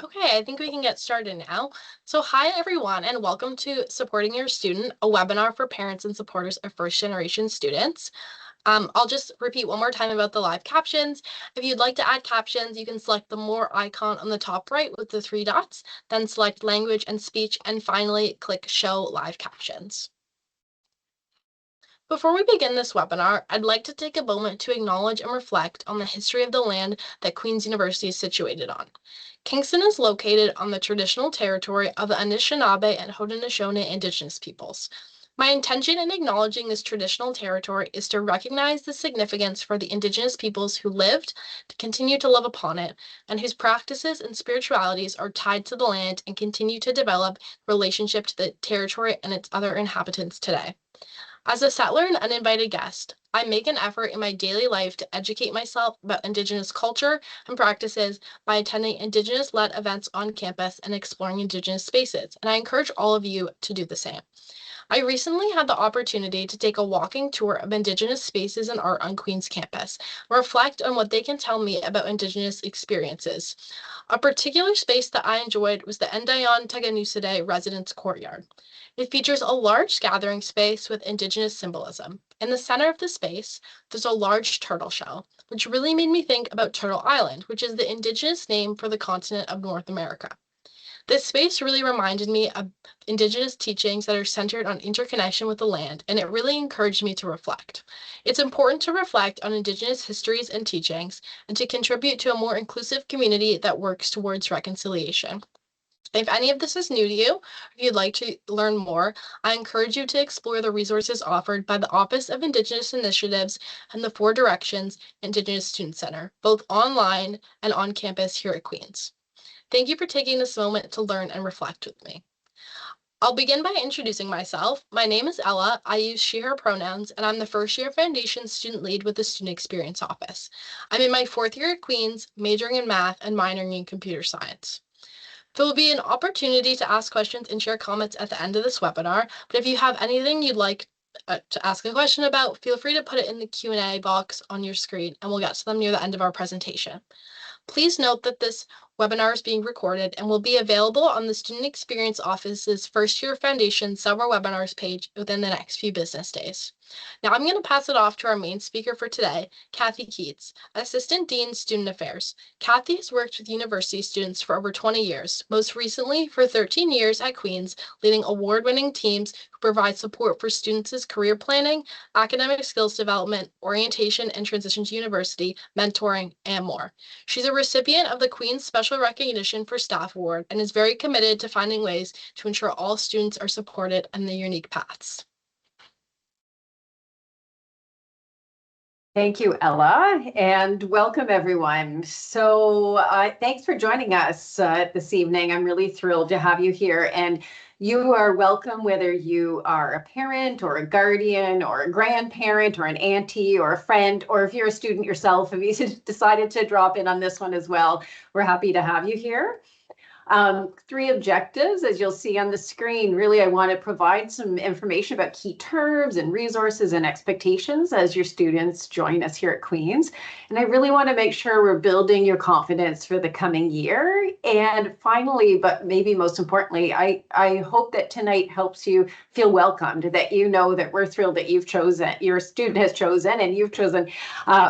Okay, I think we can get started now. So hi everyone and welcome to Supporting Your Student, a webinar for parents and supporters of first generation students. I'll just repeat one more time about the live captions. If you'd like to add captions, you can select the more icon on the top right with the three dots, then select language and speech, and finally click show live captions. Before we begin this webinar, I'd like to take a moment to acknowledge and reflect on the history of the land that Queen's University is situated on. Kingston is located on the traditional territory of the Anishinaabe and Haudenosaunee Indigenous peoples. My intention in acknowledging this traditional territory is to recognize the significance for the Indigenous peoples who lived, to continue to live upon it, and whose practices and spiritualities are tied to the land and continue to develop relationship to the territory and its other inhabitants today. As a settler and uninvited guest, I make an effort in my daily life to educate myself about Indigenous culture and practices by attending Indigenous-led events on campus and exploring Indigenous spaces, and I encourage all of you to do the same. I recently had the opportunity to take a walking tour of Indigenous spaces and art on Queen's campus, and reflect on what they can tell me about Indigenous experiences. A particular space that I enjoyed was the Endayon Teganusiday Residence Courtyard. It features a large gathering space with Indigenous symbolism. In the center of the space, there's a large turtle shell, which really made me think about Turtle Island, which is the Indigenous name for the continent of North America. This space really reminded me of Indigenous teachings that are centered on interconnection with the land, and it really encouraged me to reflect. It's important to reflect on Indigenous histories and teachings and to contribute to a more inclusive community that works towards reconciliation. If any of this is new to you, if you'd like to learn more, I encourage you to explore the resources offered by the Office of Indigenous Initiatives and the Four Directions Indigenous Student Center, both online and on campus here at Queen's. Thank you for taking this moment to learn and reflect with me. I'll begin by introducing myself. My name is Ella. I use she, her pronouns, and I'm the first year foundation student lead with the Student Experience Office. I'm in my fourth year at Queen's, majoring in math and minoring in computer science. There will be an opportunity to ask questions and share comments at the end of this webinar, but if you have anything you'd like to ask a question about, feel free to put it in the Q&A box on your screen, and we'll get to them near the end of our presentation. Please note that this webinar is being recorded and will be available on the Student Experience Office's First Year Foundation Summer Webinars page within the next few business days. Now I'm going to pass it off to our main speaker for today, Cathy Keates, Assistant Dean, Student Affairs. Cathy has worked with university students for over 20 years, most recently for 13 years at Queen's, leading award-winning teams who provide support for students' career planning, academic skills development, orientation and transition to university, mentoring, and more. She's a recipient of the Queen's Special Recognition for Staff Award and is very committed to finding ways to ensure all students are supported in their unique paths. Thank you, Ella, and welcome everyone. So thanks for joining us this evening. I'm really thrilled to have you here, and you are welcome whether you are a parent or a guardian or a grandparent or an auntie or a friend, or if you're a student yourself, if you decided to drop in on this one as well, we're happy to have you here. Three objectives, as you'll see on the screen. Really, I want to provide some information about key terms and resources and expectations as your students join us here at Queen's. And I really want to make sure we're building your confidence for the coming year. And finally, but maybe most importantly, I hope that tonight helps you feel welcomed, that you know that we're thrilled that you've chosen, your student has chosen, and you've chosen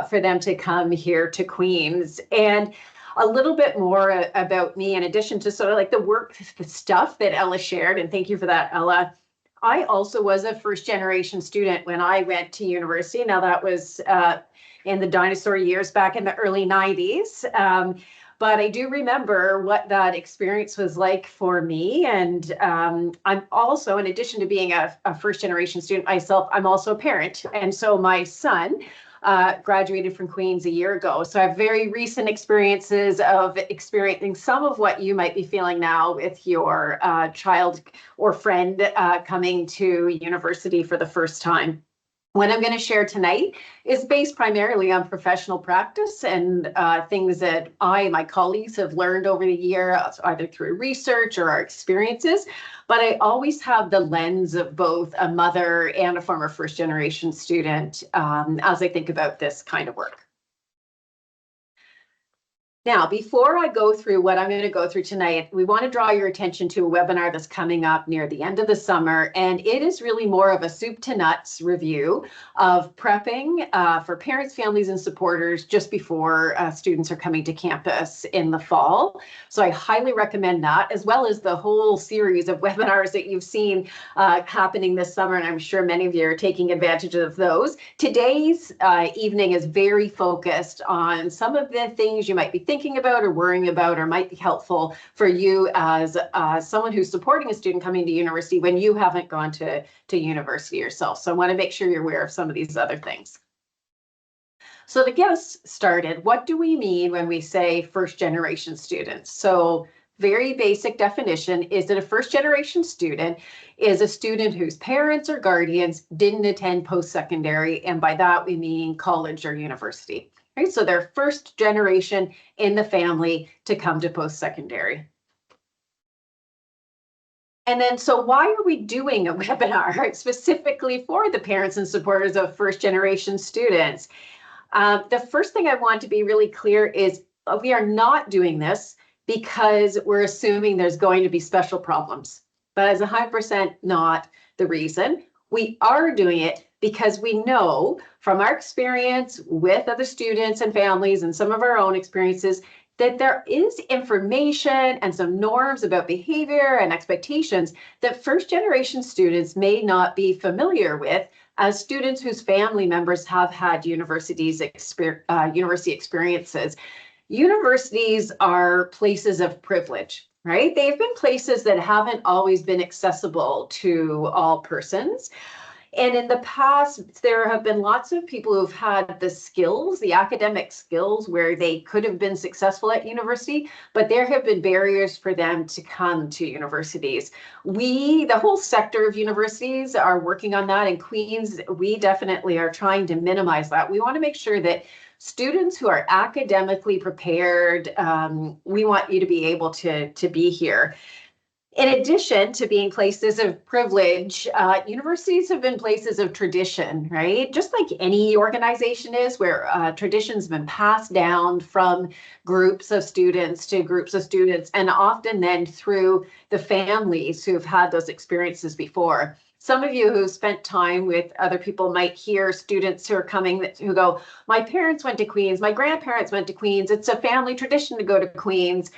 for them to come here to Queen's. And a little bit more about me, in addition to sort of like the stuff that Ella shared, and thank you for that, Ella. I also was a first generation student when I went to university. Now that was in the dinosaur years back in the early 90s. But I do remember what that experience was like for me. And I'm also, in addition to being a first generation student myself, I'm also a parent. And so my son graduated from Queen's a year ago. So I have very recent experiences of experiencing some of what you might be feeling now with your child or friend coming to university for the first time. What I'm going to share tonight is based primarily on professional practice and things that my colleagues have learned over the year, either through research or our experiences. But I always have the lens of both a mother and a former first generation student as I think about this kind of work. Now, before I go through what I'm going to go through tonight, we want to draw your attention to a webinar that's coming up near the end of the summer, and it is really more of a soup to nuts review of prepping for parents, families, and supporters just before students are coming to campus in the fall. So I highly recommend that, as well as the whole series of webinars that you've seen happening this summer, and I'm sure many of you are taking advantage of those. Today's evening is very focused on some of the things you might be thinking about or worrying about or might be helpful for you as someone who's supporting a student coming to university when you haven't gone to university yourself. So I want to make sure you're aware of some of these other things. So to get us started, what do we mean when we say first generation students? So very basic definition is that a first generation student is a student whose parents or guardians didn't attend post-secondary, and by that we mean college or university. Right? So they're first generation in the family to come to post-secondary. And then, so why are we doing a webinar specifically for the parents and supporters of first generation students? The first thing I want to be really clear is we are not doing this because we're assuming there's going to be special problems. That is 100% not the reason. We are doing it because we know from our experience with other students and families and some of our own experiences that there is information and some norms about behavior and expectations that first generation students may not be familiar with as students whose family members have had university experiences. Universities are places of privilege, right? They've been places that haven't always been accessible to all persons. And in the past, there have been lots of people who've had the skills, the academic skills, where they could have been successful at university, but there have been barriers for them to come to universities. The whole sector of universities are working on that. In Queen's, we definitely are trying to minimize that. We want to make sure that students who are academically prepared, we want you to be able to be here. In addition to being places of privilege, universities have been places of tradition, right? Just like any organization is, where tradition's been passed down from groups of students to groups of students, and often then through the families who've had those experiences before. Some of you who spent time with other people might hear students who are coming who go, my parents went to Queen's, my grandparents went to Queen's, it's a family tradition to go to Queen's.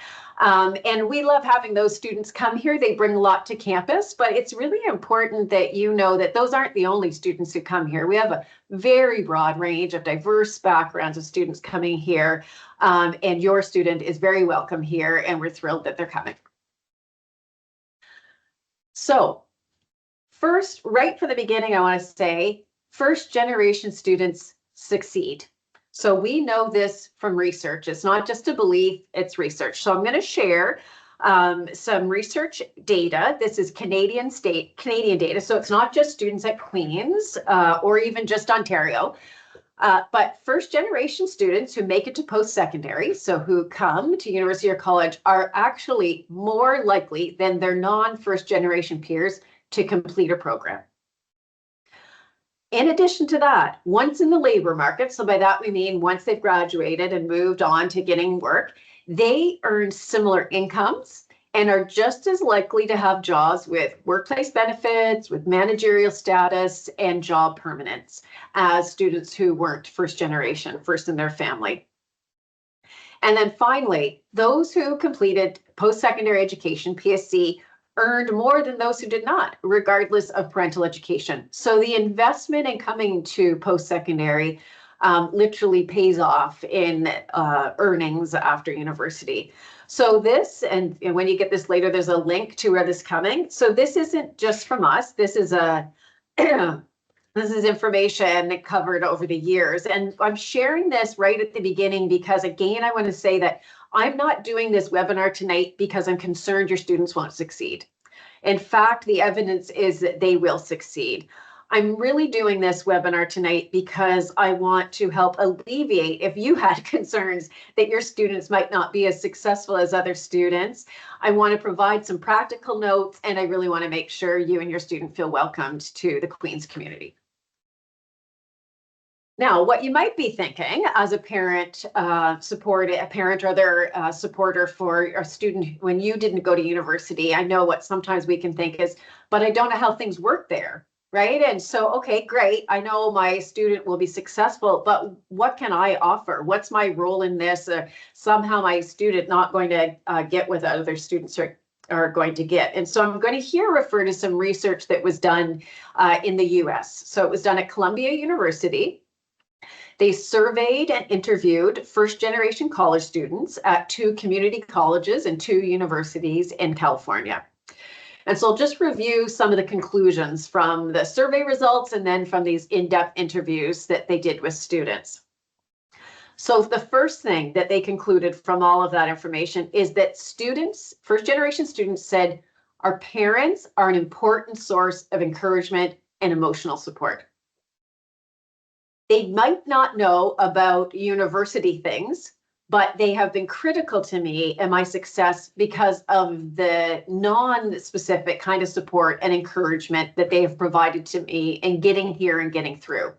And we love having those students come here. They bring a lot to campus, but it's really important that you know that those aren't the only students who come here. We have a very broad range of diverse backgrounds of students coming here, and your student is very welcome here, and we're thrilled that they're coming. So first, right from the beginning, I want to say first generation students succeed. So we know this from research. It's not just a belief, it's research. So I'm going to share some research data. This is Canadian data. So it's not just students at Queen's or even just Ontario, but first generation students who make it to post-secondary, so who come to university or college, are actually more likely than their non-first generation peers to complete a program. In addition to that, once in the labor market, so by that we mean once they've graduated and moved on to getting work, they earn similar incomes and are just as likely to have jobs with workplace benefits, with managerial status, and job permanence as students who weren't first generation, first in their family. And then finally, those who completed post-secondary education, PSC, earned more than those who did not, regardless of parental education. So the investment in coming to post-secondary literally pays off in earnings after university. So this, and when you get this later, there's a link to where this is coming. So this isn't just from us. This is a this is information covered over the years. And I'm sharing this right at the beginning because, again, I want to say that I'm not doing this webinar tonight because I'm concerned your students won't succeed. In fact, the evidence is that they will succeed. I'm really doing this webinar tonight because I want to help alleviate if you had concerns that your students might not be as successful as other students. I want to provide some practical notes, and I really want to make sure you and your student feel welcomed to the Queen's community. Now, what you might be thinking as a parent, a parent or their supporter for a student when you didn't go to university, I know what sometimes we can think is, but I don't know how things work there, right? And so, okay, great. I know my student will be successful, but what can I offer? What's my role in this? Somehow my student not going to get what other students are going to get. And so I'm going to here refer to some research that was done in the US. So it was done at Columbia University. They surveyed and interviewed first-generation college students at 2 community colleges and 2 universities in California. And so I'll just review some of the conclusions from the survey results and then from these in-depth interviews that they did with students. So the first thing that they concluded from all of that information is that students, first-generation students, said our parents are an important source of encouragement and emotional support. They might not know about university things, but they have been critical to me and my success because of the non-specific kind of support and encouragement that they have provided to me in getting here and getting through.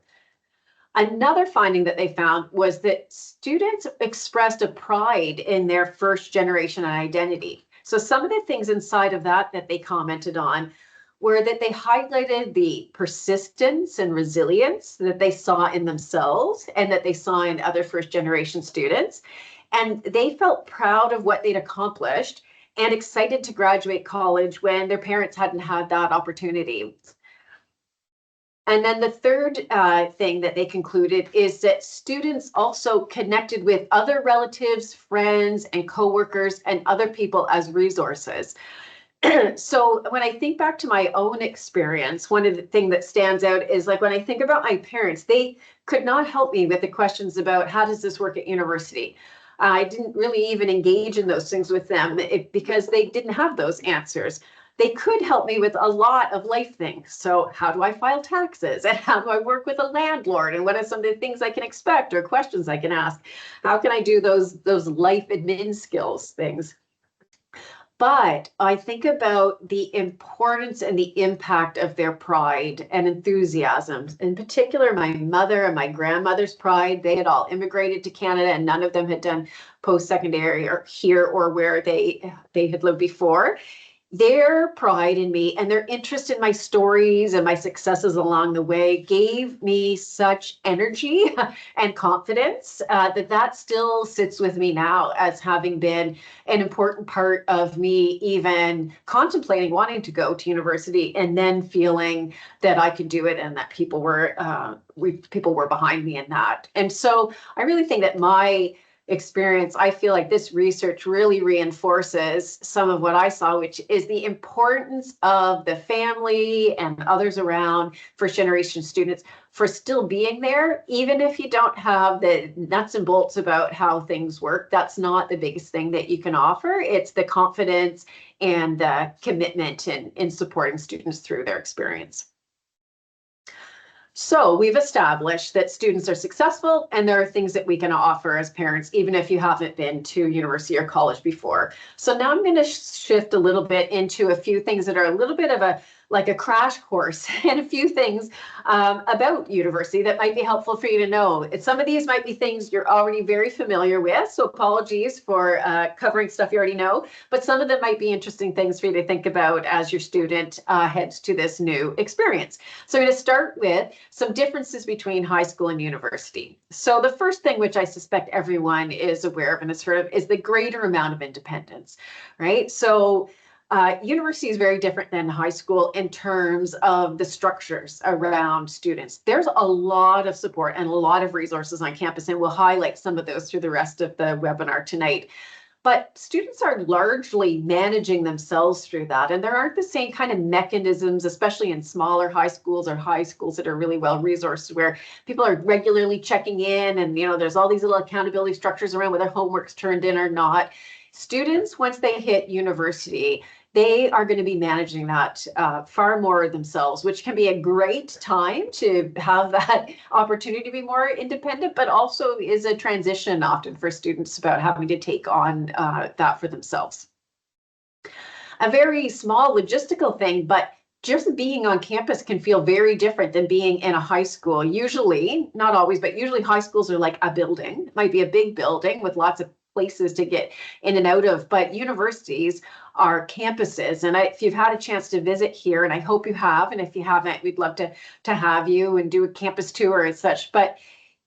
Another finding that they found was that students expressed a pride in their first generation identity. So some of the things inside of that they commented on were that they highlighted the persistence and resilience that they saw in themselves and that they saw in other first generation students. And they felt proud of what they'd accomplished and excited to graduate college when their parents hadn't had that opportunity. And then the third thing that they concluded is that students also connected with other relatives, friends, and coworkers and other people as resources. So when I think back to my own experience, one of the things that stands out is like when I think about my parents, they could not help me with the questions about how does this work at university. I didn't really even engage in those things with them because they didn't have those answers. They could help me with a lot of life things. So how do I file taxes? And how do I work with a landlord? And what are some of the things I can expect or questions I can ask? How can I do those life admin skills things? But I think about the importance and the impact of their pride and enthusiasm. In particular, my mother and my grandmother's pride. They had all immigrated to Canada and none of them had done post-secondary or here or where they had lived before. Their pride in me and their interest in my stories and my successes along the way gave me such energy and confidence that still sits with me now as having been an important part of me even contemplating wanting to go to university and then feeling that I could do it and that people were behind me in that. And so I really think that my experience, I feel like this research really reinforces some of what I saw, which is the importance of the family and others around first generation students for still being there, even if you don't have the nuts and bolts about how things work. That's not the biggest thing that you can offer. It's the confidence and the commitment in supporting students through their experience. So we've established that students are successful and there are things that we can offer as parents, even if you haven't been to university or college before. So now I'm going to shift a little bit into a few things that are a little bit of a crash course and a few things about university that might be helpful for you to know. Some of these might be things you're already very familiar with, so apologies for covering stuff you already know, but some of them might be interesting things for you to think about as your student heads to this new experience. So I'm going to start with some differences between high school and university. So the first thing, which I suspect everyone is aware of and has heard of, is the greater amount of independence, right? So university is very different than high school in terms of the structures around students. There's a lot of support and a lot of resources on campus, and we'll highlight some of those through the rest of the webinar tonight. But students are largely managing themselves through that. And there aren't the same kind of mechanisms, especially in smaller high schools or high schools that are really well resourced, where people are regularly checking in and, there's all these little accountability structures around whether homework's turned in or not. Students, once they hit university, they are going to be managing that far more themselves, which can be a great time to have that opportunity to be more independent, but also is a transition often for students about having to take on that for themselves. A very small logistical thing, but just being on campus can feel very different than being in a high school. Usually, not always, but usually high schools are like a building. It might be a big building with lots of places to get in and out of, but universities are campuses. And if you've had a chance to visit here, and I hope you have, and if you haven't, we'd love to have you and do a campus tour and such. But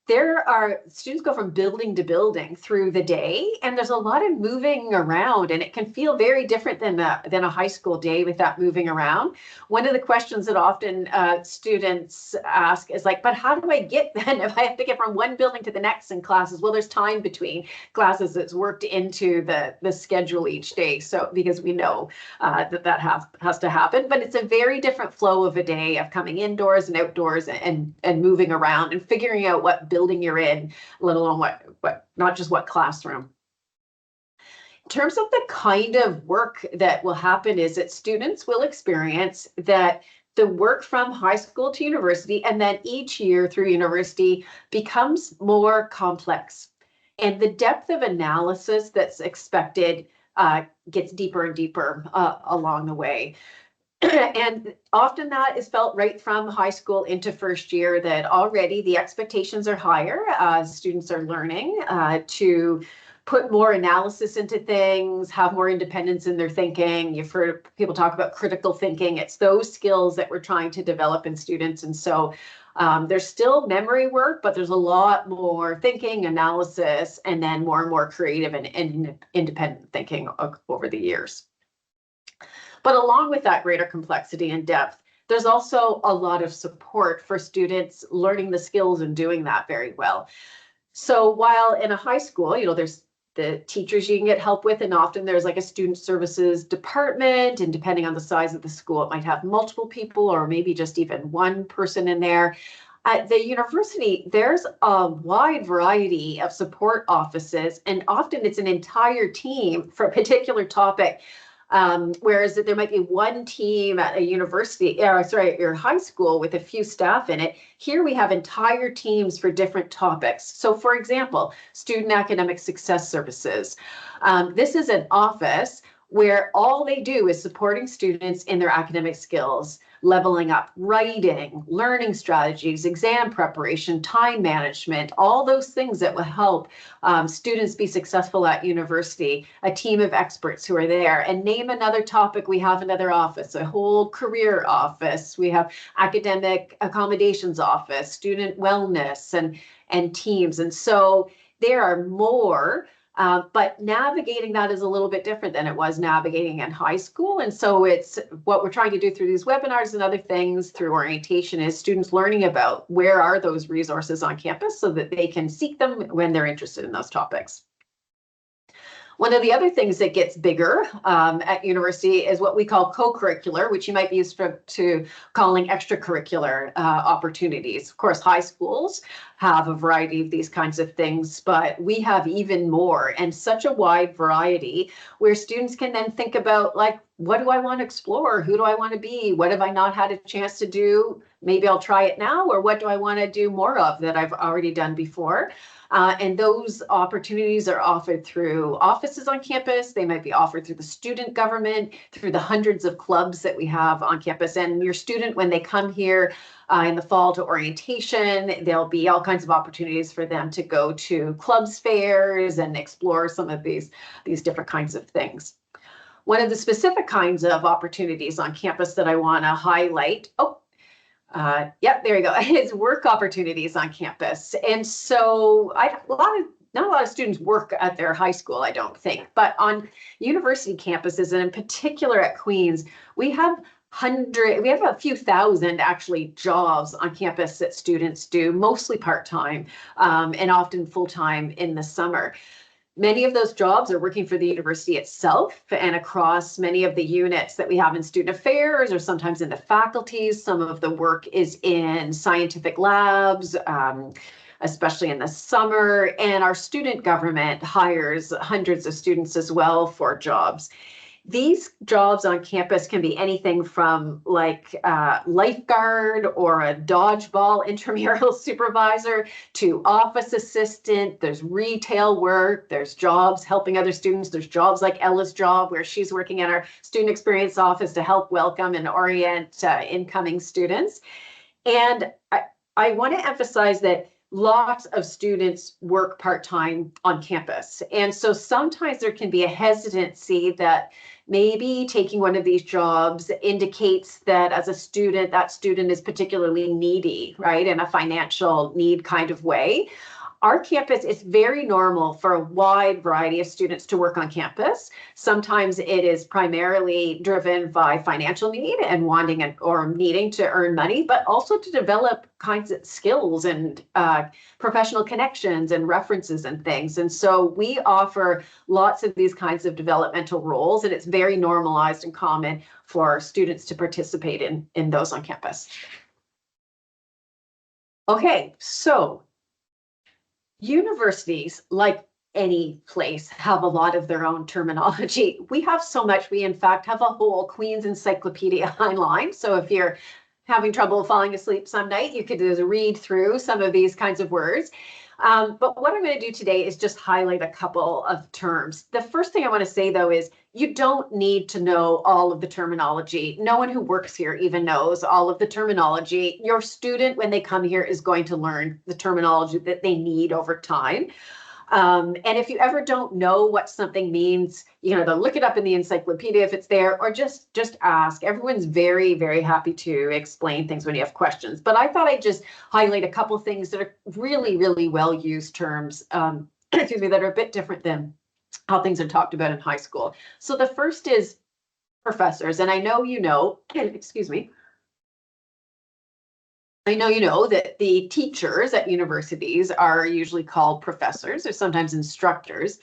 there are students go from building to building through the day, and there's a lot of moving around, and it can feel very different than a high school day with that moving around. One of the questions that often students ask is like, but how do I get then if I have to get from one building to the next in classes? Well, there's time between classes that's worked into the schedule each day, so because we know that has to happen. But it's a very different flow of a day of coming indoors and outdoors and moving around and figuring out what building you're in, let alone what not just what classroom. In terms of the kind of work that will happen is that students will experience that the work from high school to university and then each year through university becomes more complex. And the depth of analysis that's expected gets deeper and deeper along the way. And often that is felt right from high school into first year, that already the expectations are higher. Students are learning to put more analysis into things, have more independence in their thinking. You've heard people talk about critical thinking. It's those skills that we're trying to develop in students. And so there's still memory work, but there's a lot more thinking, analysis, and then more and more creative and independent thinking over the years. But along with that greater complexity and depth, there's also a lot of support for students learning the skills and doing that very well. So while in a high school, there's the teachers you can get help with, and often there's like a student services department, and depending on the size of the school, it might have multiple people or maybe just even one person in there. At the university, there's a wide variety of support offices, and often it's an entire team for a particular topic. Whereas there might be one team at a university, your high school with a few staff in it. Here we have entire teams for different topics. So for example, Student Academic Success Services. This is an office where all they do is supporting students in their academic skills, leveling up writing, learning strategies, exam preparation, time management, all those things that will help students be successful at university, a team of experts who are there. And name another topic, we have another office, a whole career office, we have academic accommodations office, student wellness, and teams. And so there are more. But navigating that is a little bit different than it was navigating in high school. And so it's what we're trying to do through these webinars and other things through orientation is students learning about where are those resources on campus so that they can seek them when they're interested in those topics. One of the other things that gets bigger at university is what we call co-curricular, which you might be used to calling extracurricular opportunities. Of course, high schools have a variety of these kinds of things, but we have even more, and such a wide variety where students can then think about, like, what do I want to explore? Who do I want to be? What have I not had a chance to do? Maybe I'll try it now, or what do I want to do more of that I've already done before? And those opportunities are offered through offices on campus. They might be offered through the student government, through the hundreds of clubs that we have on campus. And your student, when they come here in the fall to orientation, there'll be all kinds of opportunities for them to go to clubs fairs and explore some of these different kinds of things. One of the specific kinds of opportunities on campus that I want to highlight, yep, there you go, is work opportunities on campus. And so not a lot of students work at their high school, I don't think, but on university campuses, and in particular at Queen's, we have a few thousand actually jobs on campus that students do, mostly part-time and often full-time in the summer. Many of those jobs are working for the university itself and across many of the units that we have in student affairs or sometimes in the faculties. Some of the work is in scientific labs, especially in the summer. And our student government hires hundreds of students as well for jobs. These jobs on campus can be anything from like lifeguard or a dodgeball intramural supervisor to office assistant. There's retail work. There's jobs helping other students. There's jobs like Ella's job where she's working in our student experience office to help welcome and orient incoming students. And I want to emphasize that lots of students work part-time on campus. And so sometimes there can be a hesitancy that maybe taking one of these jobs indicates that as a student, that student is particularly needy, right, in a financial need kind of way. Our campus, it's very normal for a wide variety of students to work on campus. Sometimes it is primarily driven by financial need and wanting or needing to earn money, but also to develop kinds of skills and professional connections and references and things. And so we offer lots of these kinds of developmental roles, and it's very normalized and common for students to participate in those on campus. Okay, so universities, like any place, have a lot of their own terminology. We have so much. We, in fact, have a whole Queen's Encyclopedia online. So if you're having trouble falling asleep some night, you could just read through some of these kinds of words. But what I'm going to do today is just highlight a couple of terms. The first thing I want to say, though, is you don't need to know all of the terminology. No one who works here even knows all of the terminology. Your student, when they come here, is going to learn the terminology that they need over time. And if you ever don't know what something means, they'll look it up in the encyclopedia if it's there, or just ask. Everyone's very, very happy to explain things when you have questions. But I thought I'd just highlight a couple things that are really, really well-used terms, excuse me, that are a bit different than how things are talked about in high school. So the first is professors. And I know excuse me, I know you know that the teachers at universities are usually called professors or sometimes instructors,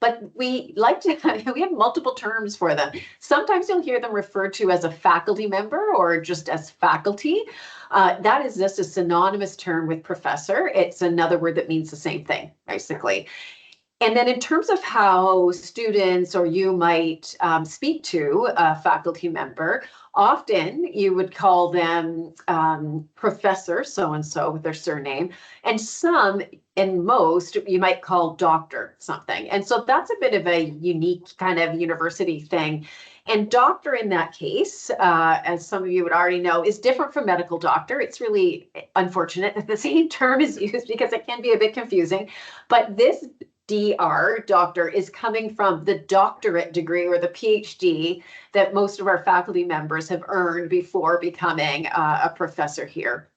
but we like to, we have multiple terms for them. Sometimes you'll hear them referred to as a faculty member or just as faculty. That is just a synonymous term with professor. It's another word that means the same thing, basically. And then in terms of how students or you might speak to a faculty member, often you would call them Professor so-and-so with their surname, and some, and most, you might call doctor something. And so that's a bit of a unique kind of university thing. And doctor in that case, as some of you would already know, is different from medical doctor. It's really unfortunate that the same term is used because it can be a bit confusing. But this doctor is coming from the doctorate degree or the PhD that most of our faculty members have earned before becoming a professor here.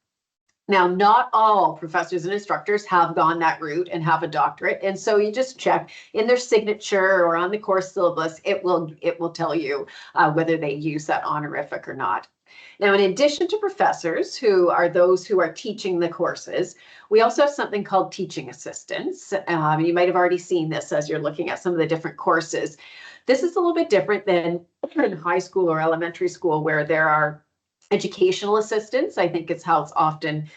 Now, not all professors and instructors have gone that route and have a doctorate. And so you just check in their signature or on the course syllabus, it will tell you whether they use that honorific or not. Now, in addition to professors, who are those who are teaching the courses, we also have something called teaching assistants. You might have already seen this as you're looking at some of the different courses. This is a little bit different than in high school or elementary school, where there are educational assistants, I think is how it's often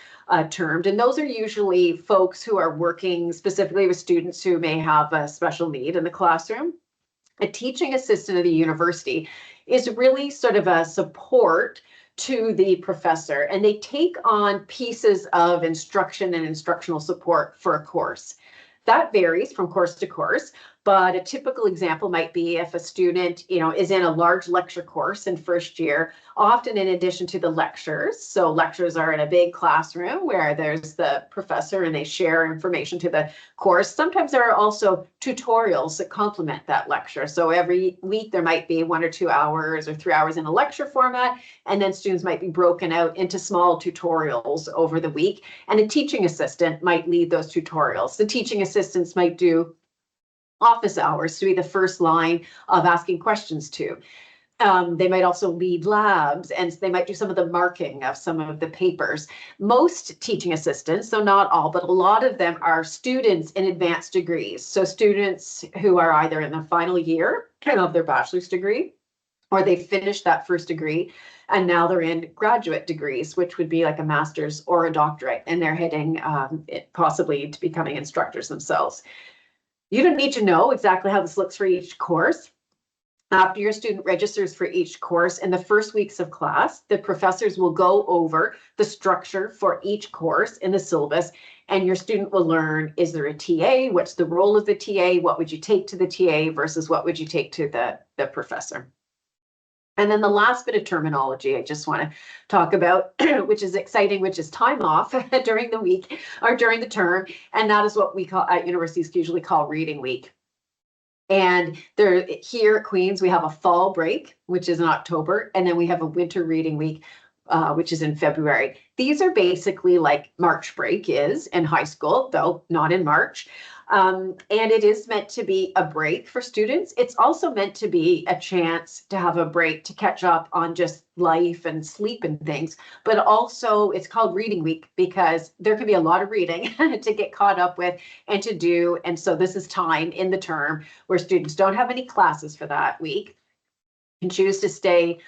termed. And those are usually folks who are working specifically with students who may have a special need in the classroom. A teaching assistant at a university is really sort of a support to the professor, and they take on pieces of instruction and instructional support for a course. That varies from course to course, but a typical example might be if a student, is in a large lecture course in first year, often in addition to the lectures. So lectures are in a big classroom where there's the professor and they share information to the course. Sometimes there are also tutorials that complement that lecture. So every week there might be 1 or 2 hours or 3 hours in a lecture format, and then students might be broken out into small tutorials over the week, and a teaching assistant might lead those tutorials. The teaching assistants might do office hours to be the first line of asking questions to. They might also lead labs, and they might do some of the marking of some of the papers. Most teaching assistants, so not all, but a lot of them are students in advanced degrees. So students who are either in the final year of their bachelor's degree, or they finished that first degree, and now they're in graduate degrees, which would be like a master's or a doctorate, and they're heading possibly to becoming instructors themselves. You don't need to know exactly how this looks for each course. After your student registers for each course, in the first weeks of class, the professors will go over the structure for each course in the syllabus, and your student will learn, is there a TA? What's the role of the TA? What would you take to the TA versus what would you take to the professor? And then the last bit of terminology I just want to talk about, which is exciting, which is time off during the week or during the term. And that is what we call at universities usually call reading week. And there here at Queen's, we have a fall break, which is in October, and then we have a winter reading week, which is in February. These are basically like March break is in high school, though not in March. And it is meant to be a break for students. It's also meant to be a chance to have a break to catch up on just life and sleep and things. But also, it's called Reading Week because there can be a lot of reading to get caught up with and to do. And so this is time in the term where students don't have any classes for that week, can choose to stay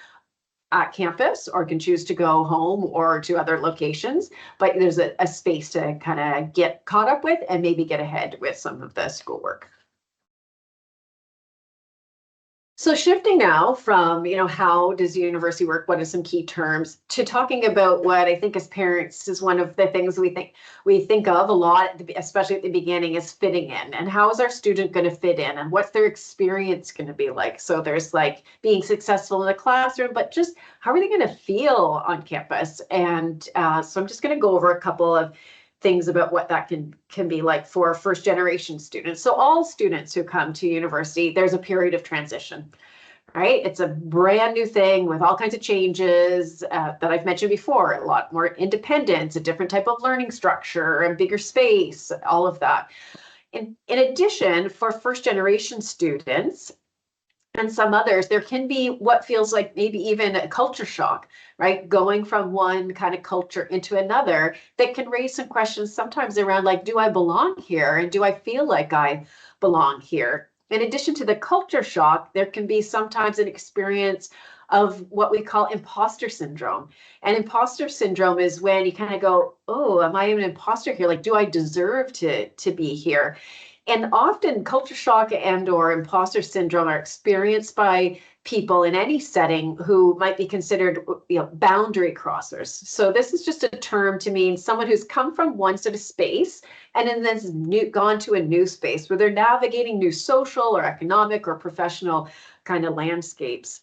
at campus or can choose to go home or to other locations, but there's a space to kind of get caught up with and maybe get ahead with some of the schoolwork. So shifting now from, how does the university work? What are some key terms to talking about what I think as parents is one of the things we think of a lot, especially at the beginning, is fitting in and how is our student going to fit in and what's their experience going to be like? So there's like being successful in the classroom, but just how are they going to feel on campus? And so I'm just going to go over a couple of things about what that can be like for first generation students. So all students who come to university, there's a period of transition, right? It's a brand new thing with all kinds of changes that I've mentioned before, a lot more independence, a different type of learning structure, a bigger space, all of that. In addition, for first generation students, and some others, there can be what feels like maybe even a culture shock, right? Going from one kind of culture into another that can raise some questions sometimes around like, do I belong here? And do I feel like I belong here? In addition to the culture shock, there can be sometimes an experience of what we call imposter syndrome. And imposter syndrome is when you kind of go, oh, am I an imposter here? Like, do I deserve to be here? And often culture shock and or imposter syndrome are experienced by people in any setting who might be considered, boundary crossers. So this is just a term to mean someone who's come from one sort of space and then gone to a new space where they're navigating new social or economic or professional kind of landscapes.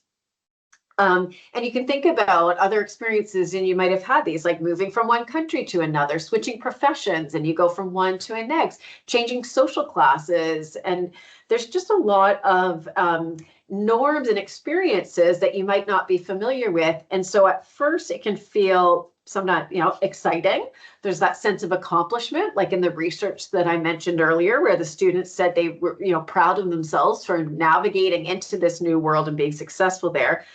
And you can think about other experiences, and you might have had these, like moving from one country to another, switching professions, and you go from one to a next, changing social classes. And there's just a lot of norms and experiences that you might not be familiar with. And so at first it can feel somewhat, exciting. There's that sense of accomplishment, like in the research that I mentioned earlier, where the students said they were, proud of themselves for navigating into this new world and being successful there.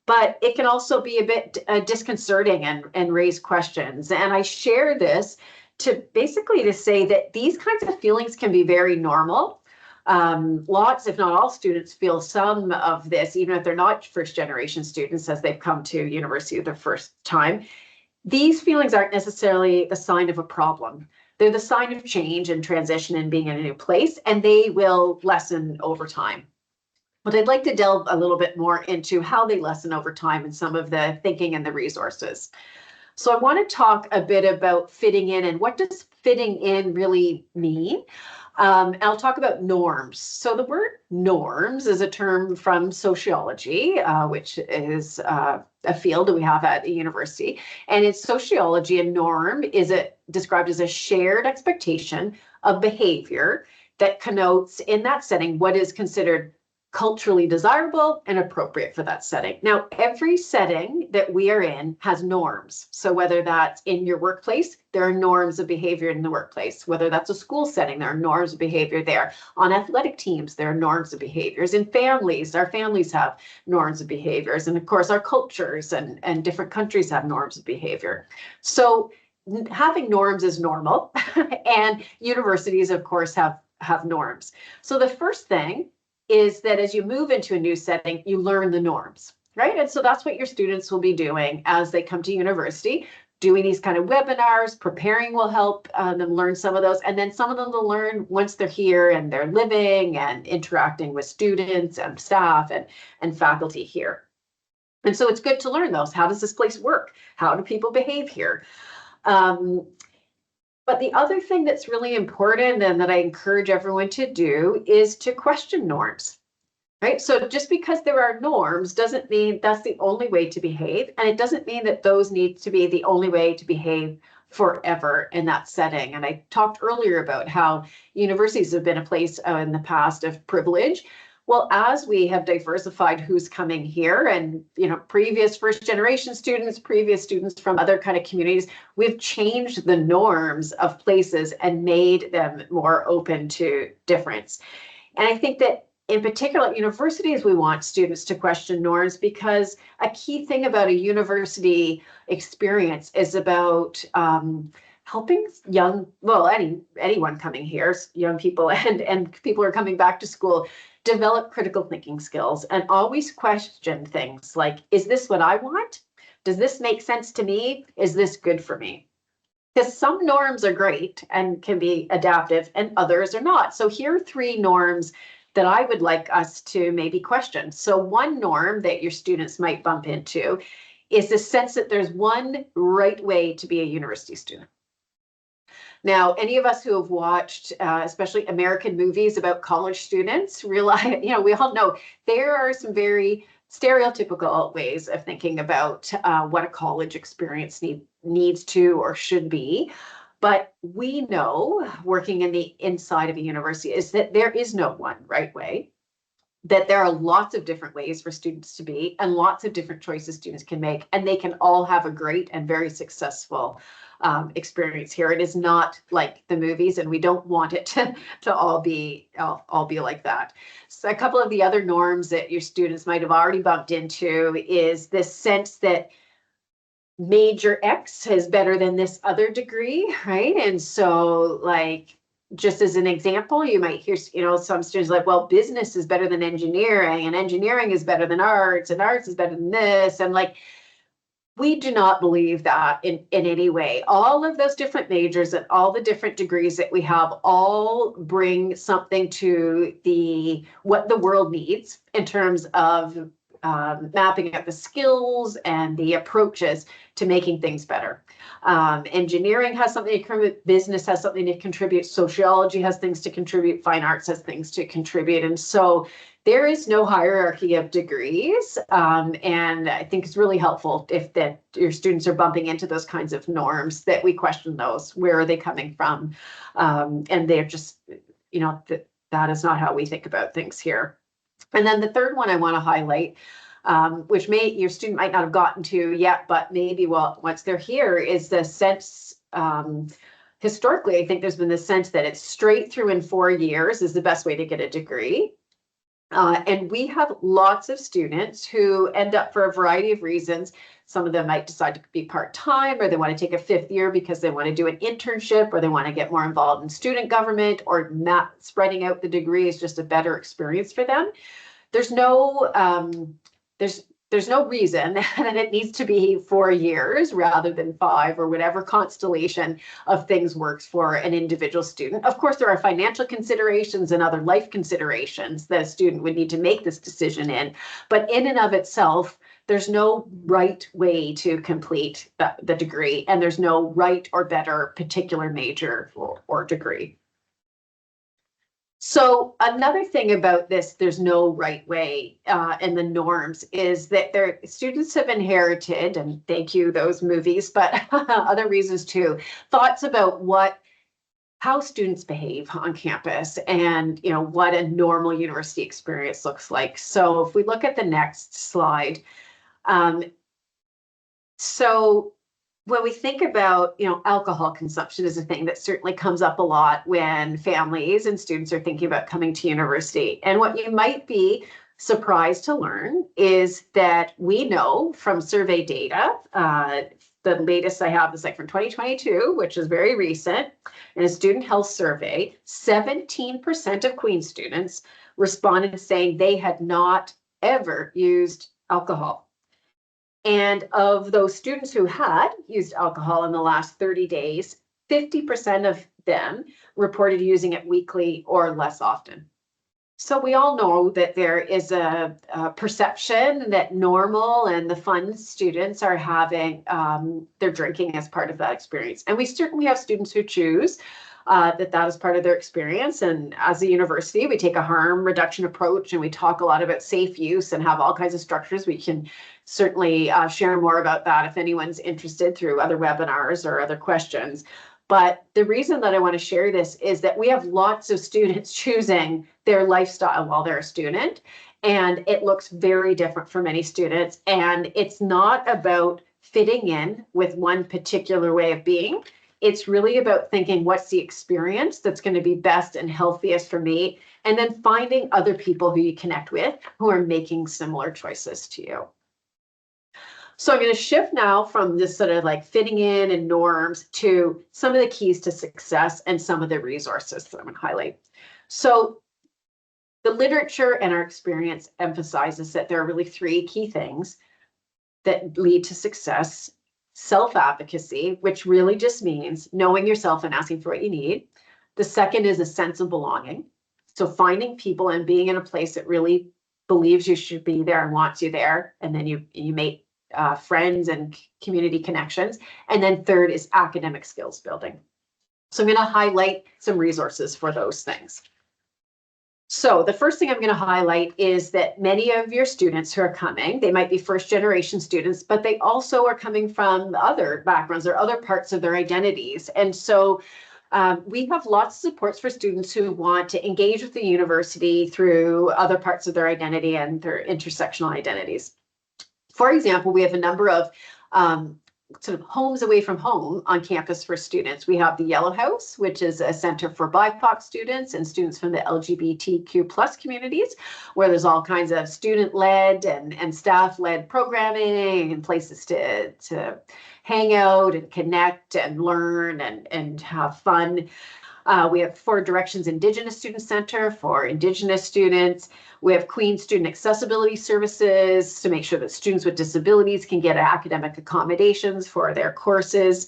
But it can also be a bit disconcerting and raise questions. And I share this to basically to say that these kinds of feelings can be very normal. Lots, if not all students feel some of this, even if they're not first generation students as they've come to university the first time. These feelings aren't necessarily the sign of a problem. They're the sign of change and transition and being in a new place, and they will lessen over time. But I'd like to delve a little bit more into how they lessen over time and some of the thinking and the resources. So I want to talk a bit about fitting in and what does fitting in really mean? And I'll talk about norms. So the word norms is a term from sociology, which is a field that we have at the university. And in sociology, a norm is described as a shared expectation of behavior that connotes in that setting what is considered culturally desirable and appropriate for that setting. Now, every setting that we are in has norms. So whether that's in your workplace, there are norms of behavior in the workplace. Whether that's a school setting, there are norms of behavior there. On athletic teams, there are norms of behaviors. In families, our families have norms of behaviors. And of course, our cultures and different countries have norms of behavior. So having norms is normal. And universities, of course, have norms. So the first thing is that as you move into a new setting, you learn the norms, right? And so that's what your students will be doing as they come to university. doing these kind of webinars, preparing will help them learn some of those. And then some of them will learn once they're here and they're living and interacting with students and staff and faculty here. And so it's good to learn those. How does this place work? How do people behave here? But the other thing that's really important and that I encourage everyone to do is to question norms, right? So just because there are norms doesn't mean that's the only way to behave. And it doesn't mean that those need to be the only way to behave forever in that setting. And I talked earlier about how universities have been a place in the past of privilege. Well, as we have diversified who's coming here and, previous first generation students, previous students from other kind of communities, we've changed the norms of places and made them more open to difference. And I think that in particular at universities, we want students to question norms because a key thing about a university experience is about helping anyone coming here, young people and people who are coming back to school, develop critical thinking skills and always question things like, is this what I want? Does this make sense to me? Is this good for me? Because some norms are great and can be adaptive and others are not. So here are 3 norms that I would like us to maybe question. So one norm that your students might bump into is the sense that there's one right way to be a university student. Now, any of us who have watched, especially American movies about college students, realize, we all know there are some very stereotypical ways of thinking about what a college experience needs to or should be. But we know, working in the inside of a university, is that there is no one right way, that there are lots of different ways for students to be and lots of different choices students can make, and they can all have a great and very successful experience here. It is not like the movies, and we don't want it to all be like that. So a couple of the other norms that your students might have already bumped into is this sense that major X is better than this other degree, right? And so, like, just as an example, you might hear, some students like, well, business is better than engineering, and engineering is better than arts, and arts is better than this. And like, we do not believe that in any way. All of those different majors and all the different degrees that we have all bring something to what the world needs in terms of mapping out the skills and the approaches to making things better. Engineering has something to contribute, business has something to contribute, sociology has things to contribute, fine arts has things to contribute. And so there is no hierarchy of degrees. And I think it's really helpful if that your students are bumping into those kinds of norms, that we question those. Where are they coming from? And they're just, that is not how we think about things here. And then the third one I want to highlight, which your student might not have gotten to yet, but maybe once they're here, is the sense, historically, I think there's been this sense that it's straight through in 4 years is the best way to get a degree. And we have lots of students who end up, for a variety of reasons, some of them might decide to be part-time, or they want to take a 5th year because they want to do an internship, or they want to get more involved in student government, or spreading out the degree is just a better experience for them. There's no reason that it needs to be 4 years rather than 5, or whatever constellation of things works for an individual student. Of course, there are financial considerations and other life considerations that a student would need to make this decision in. But in and of itself, there's no right way to complete the degree, and there's no right or better particular major or degree. So another thing about this, there's no right way, and the norms, is that their students have inherited, and thank you, those movies, but other reasons too, thoughts about how students behave on campus and what a normal university experience looks like. So if we look at the next slide, so when we think about, alcohol consumption is a thing that certainly comes up a lot when families and students are thinking about coming to university. And what you might be surprised to learn is that we know from survey data, the latest I have is like from 2022, which is very recent, in a student health survey, 17% of Queen's students responded saying they had not ever used alcohol. And of those students who had used alcohol in the last 30 days, 50% of them reported using it weekly or less often. So we all know that there is a perception that normal and the fun students are having their drinking as part of that experience. And we certainly have students who choose that is part of their experience. And as a university, we take a harm reduction approach, and we talk a lot about safe use and have all kinds of structures. We can certainly share more about that if anyone's interested through other webinars or other questions. But the reason that I want to share this is that we have lots of students choosing their lifestyle while they're a student, and it looks very different for many students. And it's not about fitting in with one particular way of being. It's really about thinking, what's the experience that's going to be best and healthiest for me? And then finding other people who you connect with who are making similar choices to you. So I'm going to shift now from this sort of like fitting in and norms to some of the keys to success and some of the resources that I'm going to highlight. So the literature and our experience emphasizes that there are really three key things that lead to success. Self-advocacy, which really just means knowing yourself and asking for what you need. The second is a sense of belonging. So finding people and being in a place that really believes you should be there and wants you there. And then you make friends and community connections. And then third is academic skills building. So I'm going to highlight some resources for those things. So the first thing I'm going to highlight is that many of your students who are coming, they might be first generation students, but they also are coming from other backgrounds or other parts of their identities. And so we have lots of supports for students who want to engage with the university through other parts of their identity and their intersectional identities. For example, we have a number of sort of homes away from home on campus for students. We have the Yellow House, which is a center for BIPOC students and students from the LGBTQ plus communities, where there's all kinds of student-led and staff-led programming and places to hang out and connect and learn and have fun. We have Four Directions Indigenous Student Center for Indigenous students. We have Queen Student Accessibility Services to make sure that students with disabilities can get academic accommodations for their courses.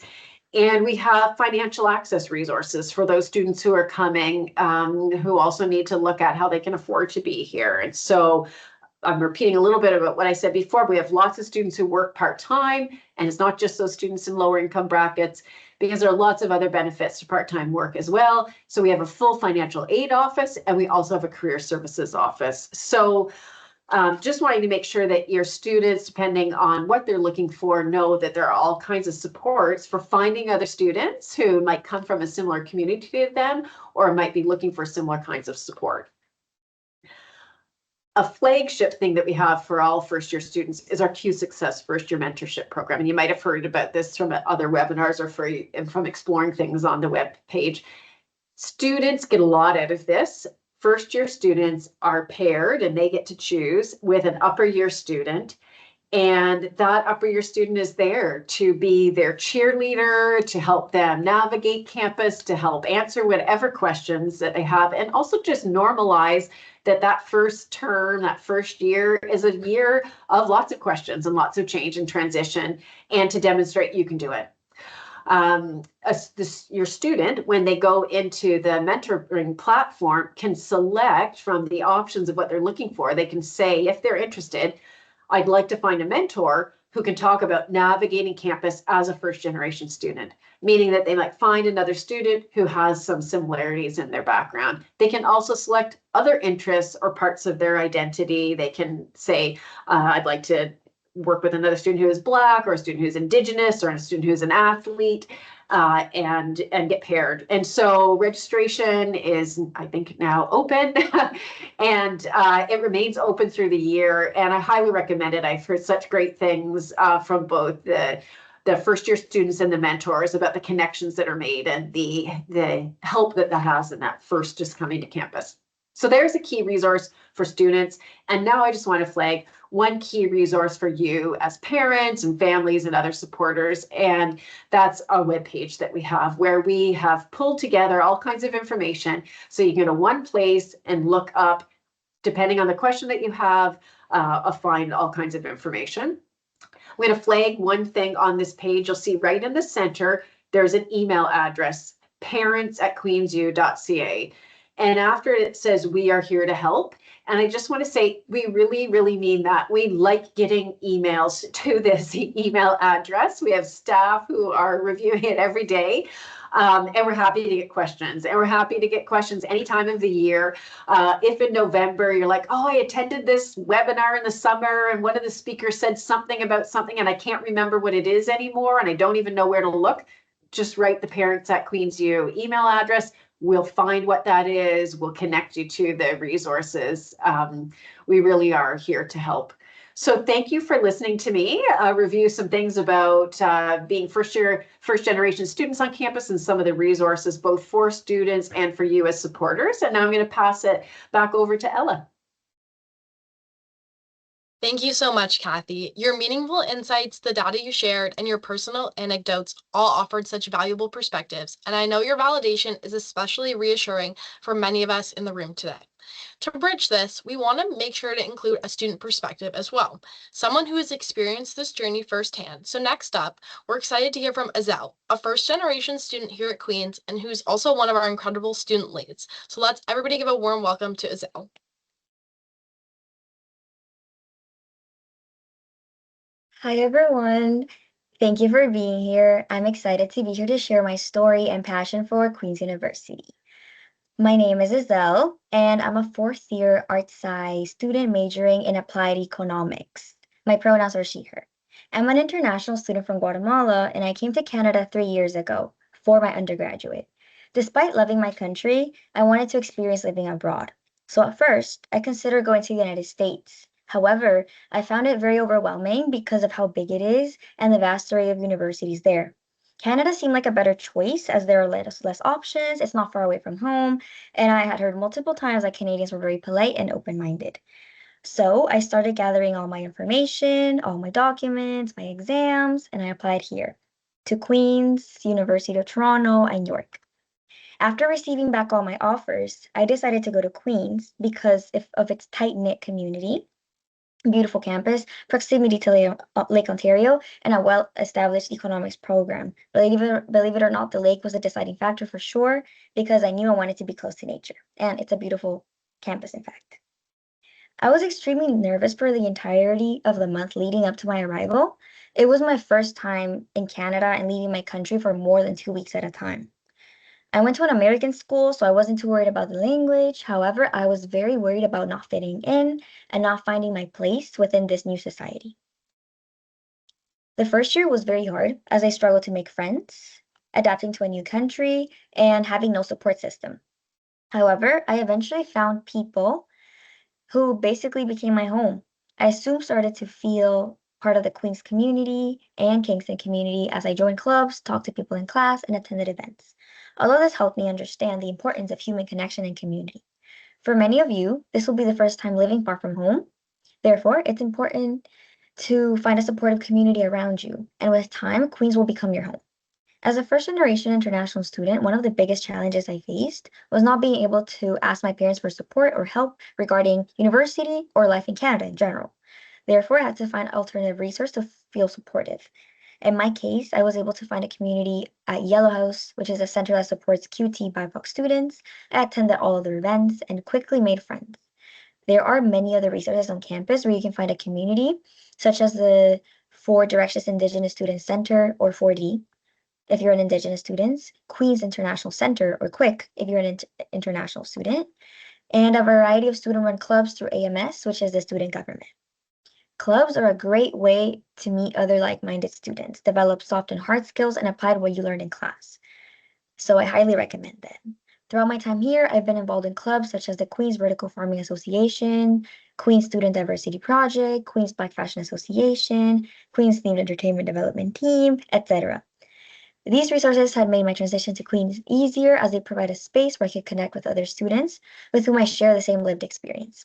And we have financial access resources for those students who are coming, who also need to look at how they can afford to be here. And so I'm repeating a little bit about what I said before. We have lots of students who work part-time, and it's not just those students in lower income brackets, because there are lots of other benefits to part-time work as well. So we have a full financial aid office, and we also have a career services office. So just wanting to make sure that your students, depending on what they're looking for, know that there are all kinds of supports for finding other students who might come from a similar community to them or might be looking for similar kinds of support. A flagship thing that we have for all first-year students is our Q Success first-year mentorship program. And you might have heard about this from other webinars or from exploring things on the web page. Students get a lot out of this. First-year students are paired, and they get to choose with an upper year student. And that upper year student is there to be their cheerleader, to help them navigate campus, to help answer whatever questions that they have, and also just normalize that first term, that first year is a year of lots of questions and lots of change and transition, and to demonstrate you can do it. Your student, when they go into the mentoring platform, can select from the options of what they're looking for. They can say, if they're interested, I'd like to find a mentor who can talk about navigating campus as a first generation student, meaning that they might find another student who has some similarities in their background. They can also select other interests or parts of their identity. They can say, I'd like to work with another student who is Black, or a student who's Indigenous, or a student who's an athlete, and get paired. And so registration is, I think, now open, and it remains open through the year. And I highly recommend it. I've heard such great things from both the first year students and the mentors about the connections that are made and the help that has in that first just coming to campus. So there's a key resource for students. And now I just want to flag one key resource for you as parents and families and other supporters. And that's a webpage that we have where we have pulled together all kinds of information. So you can go to one place and look up, depending on the question that you have, find all kinds of information. I'm going to flag one thing on this page. You'll see right in the center, there's an email address, parents@queensu.ca. And after it says, we are here to help. And I just want to say, we really, really mean that. We like getting emails to this email address. We have staff who are reviewing it every day. And we're happy to get questions. And we're happy to get questions any time of the year. If in November you're like, oh, I attended this webinar in the summer and one of the speakers said something about something and I can't remember what it is anymore and I don't even know where to look, just write the parents@queensu email address. We'll find what that is. We'll connect you to the resources. We really are here to help. So thank you for listening to me review some things about being first generation students on campus and some of the resources both for students and for you as supporters. And now I'm going to pass it back over to Ella. Thank you so much, Cathy. Your meaningful insights, the data you shared, and your personal anecdotes all offered such valuable perspectives, and I know your validation is especially reassuring for many of us in the room today. To bridge this, we want to make sure to include a student perspective as well, someone who has experienced this journey firsthand. So next up, we're excited to hear from Azelle, a first-generation student here at Queens and who's also one of our incredible student leads. So let's everybody give a warm welcome to Azelle. Hi everyone. Thank you for being here. I'm excited to be here to share my story and passion for Queen's University. My name is Azelle, and I'm a fourth-year art sci student majoring in applied economics. My pronouns are she, her. I'm an international student from Guatemala, and I came to Canada 3 years ago for my undergraduate. Despite loving my country, I wanted to experience living abroad. So at first, I considered going to the United States. However, I found it very overwhelming because of how big it is and the vast array of universities there. Canada seemed like a better choice as there are less options, it's not far away from home, and I had heard multiple times that Canadians were very polite and open-minded. So I started gathering all my information, all my documents, my exams, and I applied here to Queen's, University of Toronto, and York. After receiving back all my offers, I decided to go to Queen's because of its tight-knit community, beautiful campus, proximity to Lake Ontario, and a well-established economics program. Believe it or not, the lake was a deciding factor for sure because I knew I wanted to be close to nature, and it's a beautiful campus, in fact. I was extremely nervous for the entirety of the month leading up to my arrival. It was my first time in Canada and leaving my country for more than 2 weeks at a time. I went to an American school, so I wasn't too worried about the language. However, I was very worried about not fitting in and not finding my place within this new society. The first year was very hard as I struggled to make friends, adapting to a new country, and having no support system. However, I eventually found people who basically became my home. I soon started to feel part of the Queens community and Kingston community as I joined clubs, talked to people in class, and attended events. Although this helped me understand the importance of human connection and community. For many of you, this will be the first time living far from home. Therefore, it's important to find a supportive community around you. And with time, Queens will become your home. As a first generation international student, one of the biggest challenges I faced was not being able to ask my parents for support or help regarding university or life in Canada in general. Therefore, I had to find alternative resources to feel supportive. In my case, I was able to find a community at Yellow House, which is a center that supports QT BIPOC students. I attended all of their events and quickly made friends. There are many other resources on campus where you can find a community, such as the Four Directions Indigenous Student Center, or 4D, if you're an Indigenous student, Queens International Center, or QUIC, if you're an international student, and a variety of student-run clubs through AMS, which is the student government. Clubs are a great way to meet other like-minded students, develop soft and hard skills, and apply what you learned in class. So I highly recommend them. Throughout my time here, I've been involved in clubs such as the Queens Vertical Farming Association, Queens Student Diversity Project, Queens Black Fashion Association, Queens Themed Entertainment Development Team, etc. These resources had made my transition to Queens easier as they provide a space where I could connect with other students with whom I share the same lived experience.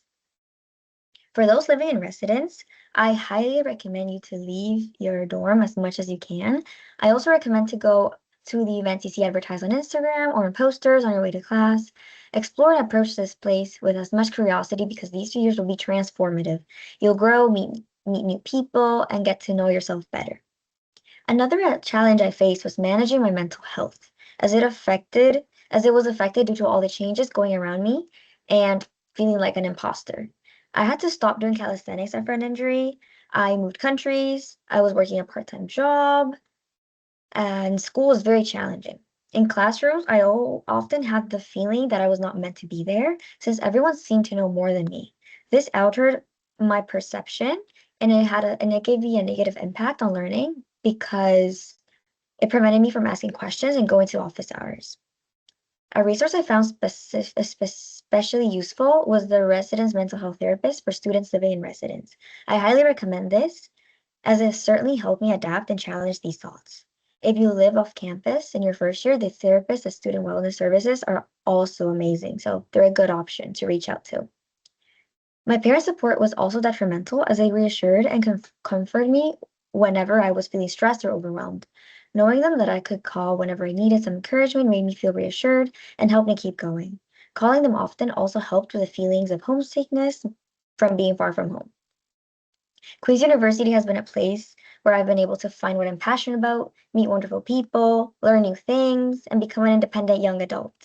For those living in residence, I highly recommend you to leave your dorm as much as you can. I also recommend to go to the events you see advertised on Instagram or in posters on your way to class. Explore and approach this place with as much curiosity because these 2 years will be transformative. You'll grow, meet meet new people, and get to know yourself better. Another challenge I faced was managing my mental health, as it was affected due to all the changes going around me and feeling like an imposter. I had to stop doing calisthenics after an injury. I moved countries. I was working a part-time job, and school was very challenging. In classrooms, often had the feeling that I was not meant to be there since everyone seemed to know more than me. This altered my perception and it gave me a negative impact on learning because it prevented me from asking questions and going to office hours. A resource I found especially useful was the residence mental health therapist for students living in residence. I highly recommend this as it certainly helped me adapt and challenge these thoughts. If you live off campus in your first year, the therapists at Student Wellness Services are also amazing, so they're a good option to reach out to. My parents' support was also detrimental as they reassured and comforted me whenever I was feeling stressed or overwhelmed. Knowing them that I could call whenever I needed some encouragement made me feel reassured and helped me keep going. Calling them often also helped with the feelings of homesickness from being far from home. Queen's University has been a place where I've been able to find what I'm passionate about, meet wonderful people, learn new things, and become an independent young adult.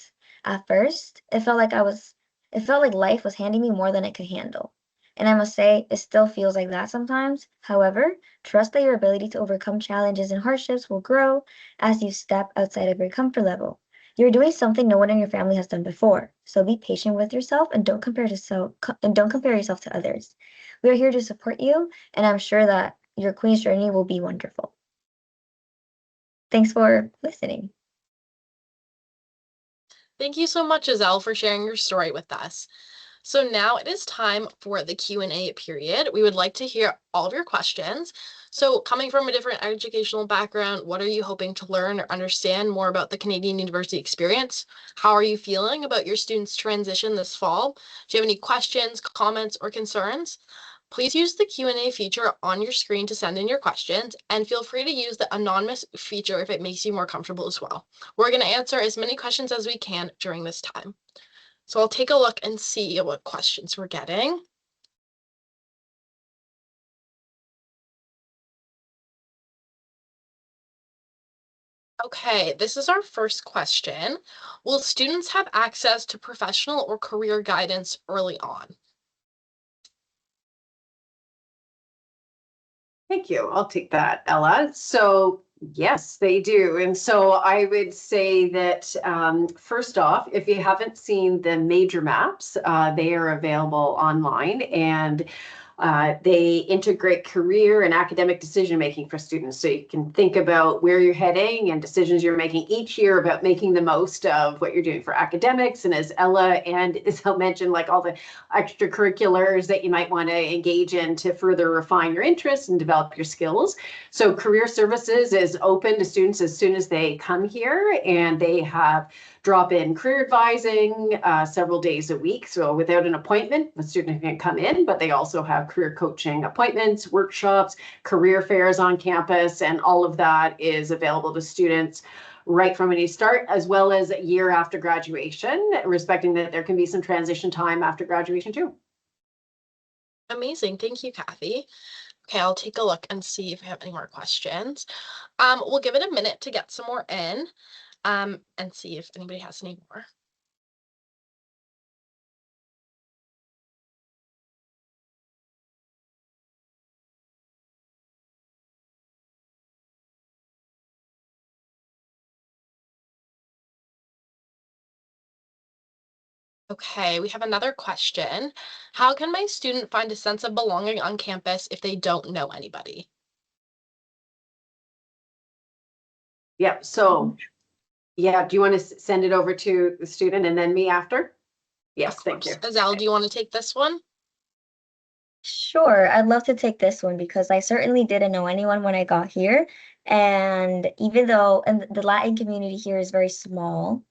At first, it felt like life was handing me more than it could handle. And I must say, it still feels like that sometimes. However, trust that your ability to overcome challenges and hardships will grow as you step outside of your comfort level. You're doing something no one in your family has done before. So be patient with yourself and don't compare yourself to others. We are here to support you, and I'm sure that your Queen's journey will be wonderful. Thanks for listening. Thank you so much, Azelle, for sharing your story with us. So now it is time for the Q&A period. We would like to hear all of your questions. So coming from a different educational background, what are you hoping to learn or understand more about the Canadian University experience? How are you feeling about your students' transition this fall? Do you have any questions, comments, or concerns? Please use the Q&A feature on your screen to send in your questions, and feel free to use the anonymous feature if it makes you more comfortable as well. We're going to answer as many questions as we can during this time. So I'll take a look and see what questions we're getting. Okay, this is our first question. Will students have access to professional or career guidance early on? Thank you. I'll take that, Ella. So yes, they do. And so I would say that first off, if you haven't seen the major maps, they are available online, and they integrate career and academic decision making for students. So you can think about where you're heading and decisions you're making each year about making the most of what you're doing for academics. And as Ella and Isabel mentioned, like all the extracurriculars that you might want to engage in to further refine your interests and develop your skills. So career services is open to students as soon as they come here, and they have drop-in career advising several days a week. So without an appointment, the student can come in, but they also have career coaching appointments, workshops, career fairs on campus, and all of that is available to students right from when you start, as well as a year after graduation, respecting that there can be some transition time after graduation too. Amazing. Thank you, Cathy. Okay, I'll take a look and see if we have any more questions. We'll give it a minute to get some more in and see if anybody has any more. Okay, we have another question. How can my student find a sense of belonging on campus if they don't know anybody? Yep. So yeah, do you want to send it over to the student and then me after? Yes, thank you. Azelle, do you want to take this one? Sure, I'd love to take this one because I certainly didn't know anyone when I got here. And even though and the Latin community here is very small,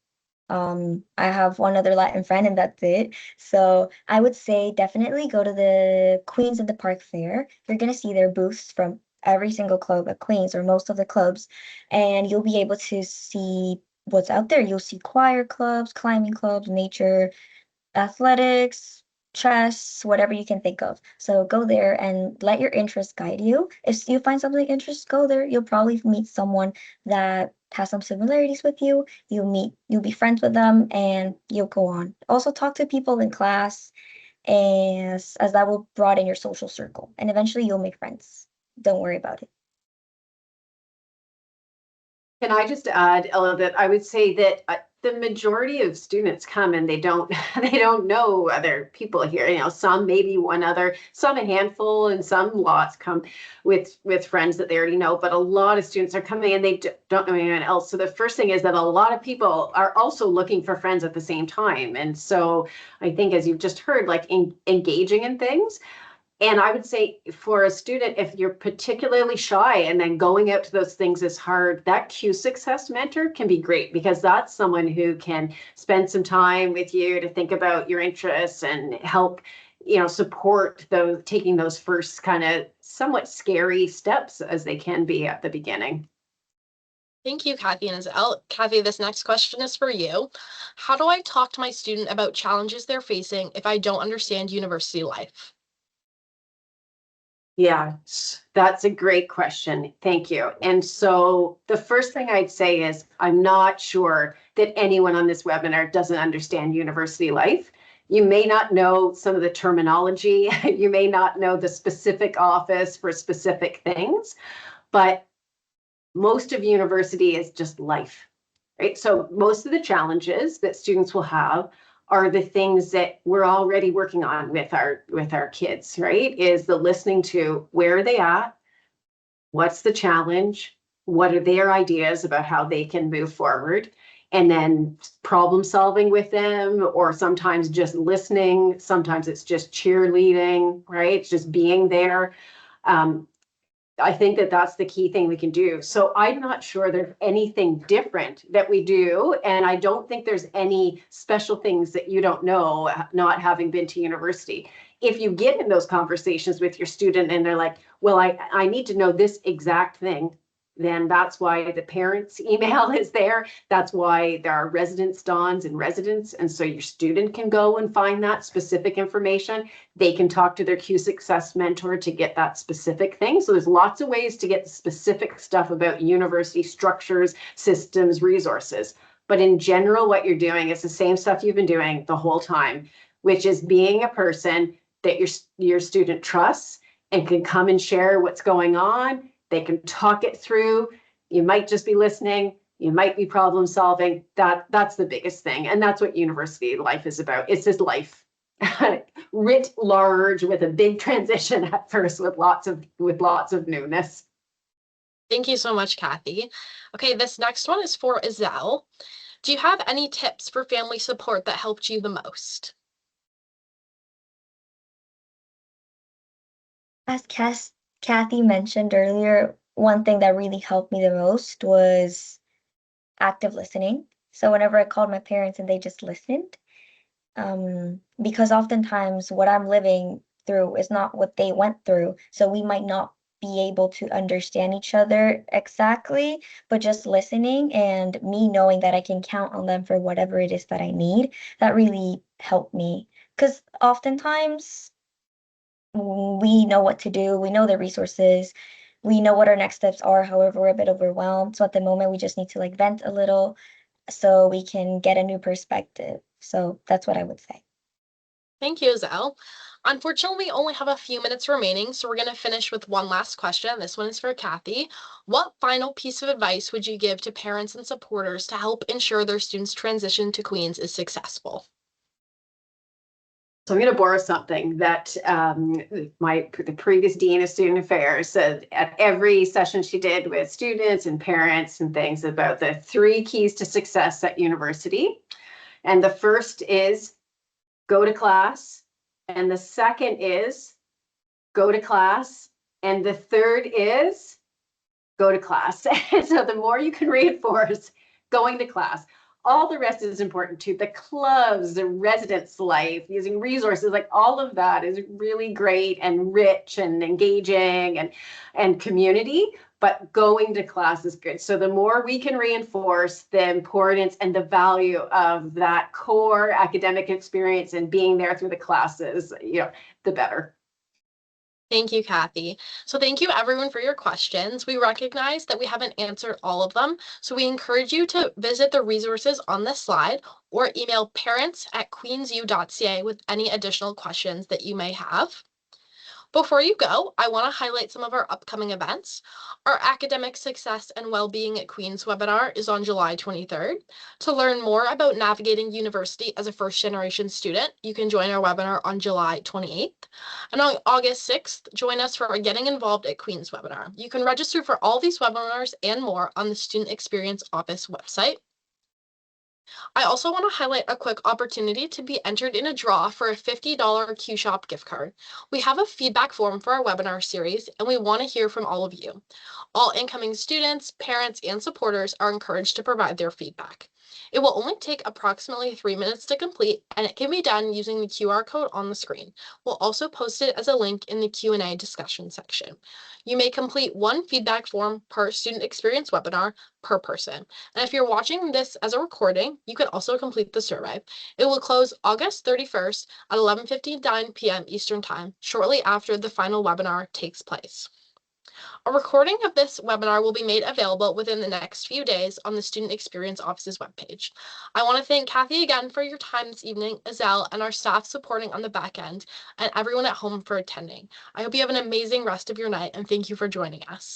I have one other Latin friend and that's it. So I would say definitely go to the Queens of the Park Fair. You're gonna see their booths from every single club at Queens or most of the clubs, and you'll be able to see what's out there. You'll see choir clubs, climbing clubs, nature, athletics, chess, whatever you can think of. So go there and let your interests guide you. If you find something interesting, go there. You'll probably meet someone that has some similarities with you. You'll be friends with them and you'll go on. Also talk to people in class as that will broaden your social circle and eventually you'll make friends. Don't worry about it. Can I just add a little bit? I would say that the majority of students come and they don't they don't know other people here. You know, some maybe one other, some a handful, and some lots come with friends that they already know. But a lot of students are coming and they don't know anyone else. So the first thing is that a lot of people are also looking for friends at the same time. And so I think, as you've just heard, like engaging in things. And I would say for a student, if you're particularly shy and then going out to those things is hard, that Q Success mentor can be great because that's someone who can spend some time with you to think about your interests and help, support those taking those first kind of somewhat scary steps as they can be at the beginning. Thank you, Cathy and Isabel. Cathy, this next question is for you. How do I talk to my student about challenges they're facing if I don't understand university life? Yeah, that's a great question. Thank you. And so the first thing I'd say is I'm not sure that anyone on this webinar doesn't understand university life. You may not know some of the terminology. You may not know the specific office for specific things, but most of university is just life, right? So most of the challenges that students will have are the things that we're already working on with our kids, right? Is the listening to where are they at, what's the challenge, what are their ideas about how they can move forward, and then problem solving with them, or sometimes just listening, sometimes it's just cheerleading, right? It's just being there. I think that that's the key thing we can do. So I'm not sure there's anything different that we do. And I don't think there's any special things that you don't know, not having been to university. If you get in those conversations with your student and they're like, well, I need to know this exact thing, then that's why the parents' email is there. That's why there are residence dons and residents. And so your student can go and find that specific information. They can talk to their Q Success mentor to get that specific thing. So there's lots of ways to get the specific stuff about university structures, systems, resources. But in general, what you're doing is the same stuff you've been doing the whole time, which is being a person that your student trusts and can come and share what's going on. They can talk it through. You might just be listening. You might be problem solving. That's the biggest thing. And that's what university life is about. It's just life writ large with a big transition at first with lots of newness. Thank you so much, Cathy. Okay, this next one is for Isabel. Do you have any tips for family support that helped you the most? As Cathy mentioned earlier, one thing that really helped me the most was active listening. So whenever I called my parents and they just listened, because oftentimes what I'm living through is not what they went through. So we might not be able to understand each other exactly, but just listening and me knowing that I can count on them for whatever it is that I need, that really helped me. Because oftentimes we know what to do, we know the resources, we know what our next steps are. However, we're a bit overwhelmed. So at the moment, we just need to like vent a little so we can get a new perspective. So that's what I would say. Thank you, Isabel. Unfortunately, we only have a few minutes remaining, so we're going to finish with one last question. This one is for Cathy. What final piece of advice would you give to parents and supporters to help ensure their students' transition to Queen's is successful? So I'm going to borrow something that the previous dean of student affairs said at every session she did with students and parents and things about the 3 keys to success at university. And the first is go to class. And the second is go to class. And the third is go to class. And so the more you can reinforce going to class, all the rest is important too. The clubs, the residence life, using resources, like all of that is really great and rich and engaging and community. but going to class is good. So the more we can reinforce the importance and the value of that core academic experience and being there through the classes, the better. Thank you, Cathy. So thank you everyone for your questions. We recognize that we haven't answered all of them, so we encourage you to visit the resources on this slide or email parents@queensu.ca with any additional questions that you may have. Before you go, I want to highlight some of our upcoming events. Our Academic Success and Wellbeing at Queen's webinar is on July 23rd. To learn more about navigating university as a first-generation student, you can join our webinar on July 28th. And on August 6th, join us for our Getting Involved at Queen's webinar. You can register for all these webinars and more on the Student Experience Office website. I also want to highlight a quick opportunity to be entered in a draw for a $50 Q-Shop gift card. We have a feedback form for our webinar series, and we want to hear from all of you. All incoming students, parents, and supporters are encouraged to provide their feedback. It will only take approximately 3 minutes to complete, and it can be done using the QR code on the screen. We'll also post it as a link in the Q&A discussion section. You may complete one feedback form per student experience webinar per person. And if you're watching this as a recording, you can also complete the survey. It will close August 31st at 11:59 p.m. Eastern Time, shortly after the final webinar takes place. A recording of this webinar will be made available within the next few days on the Student Experience Office's webpage. I want to thank Cathy again for your time this evening, Azelle, and our staff supporting on the back end, and everyone at home for attending. I hope you have an amazing rest of your night, and thank you for joining us.